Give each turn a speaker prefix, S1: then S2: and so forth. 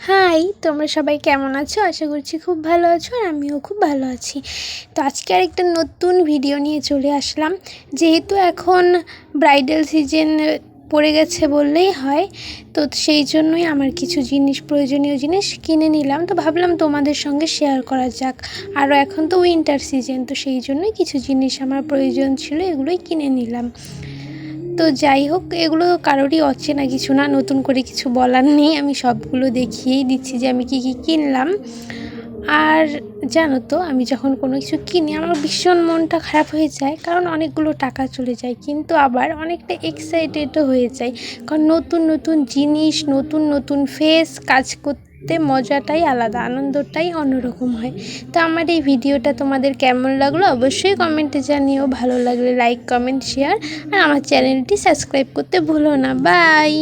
S1: High, তোমরা সবাই কেমন আছো? আশা করছি খুব ভালো আছো আর আমিও খুব ভালো আছি। তো আজকে আরেকটা নতুন ভিডিও নিয়ে চলে আসলাম। যেহেতু এখন ব্রাইডাল সিজন পড়ে গেছে বললেই হয়, তো সেই জন্যই আমার কিছু প্রয়োজনীয় জিনিস কিনে নিলাম। তো ভাবলাম তোমাদের সঙ্গে শেয়ার করা যাক। আরও এখন তো উইন্টার সিজন, তো সেই জন্যই কিছু জিনিস আমার প্রয়োজন ছিল, এগুলোই কিনে নিলাম। তো যাই হোক, এগুলো কারোরই অচেনা কিছু না, নতুন করে কিছু বলার নেই, আমি সবগুলো দেখিয়েই দিচ্ছি যে আমি কী কী কিনলাম। আর জানো তো, আমি যখন কোনো কিছু কিনি আমার ভীষণ মনটা খারাপ হয়ে যায়, কারণ অনেকগুলো টাকা চলে যায়, কিন্তু আবার অনেকটা এক্সাইটেডও হয়ে যায়, কারণ নতুন নতুন জিনিস, নতুন নতুন ফেস কাজ করতে মজাটাই আলাদা, আনন্দটাই অন্যরকম হয়। তো আমার এই ভিডিওটা তোমাদের কেমন লাগলো অবশ্যই কমেন্টে জানিও। ভালো লাগলে লাইক, কমেন্ট, শেয়ার আর আমার চ্যানেলটি সাবস্ক্রাইব করতে ভুলো না। বাই।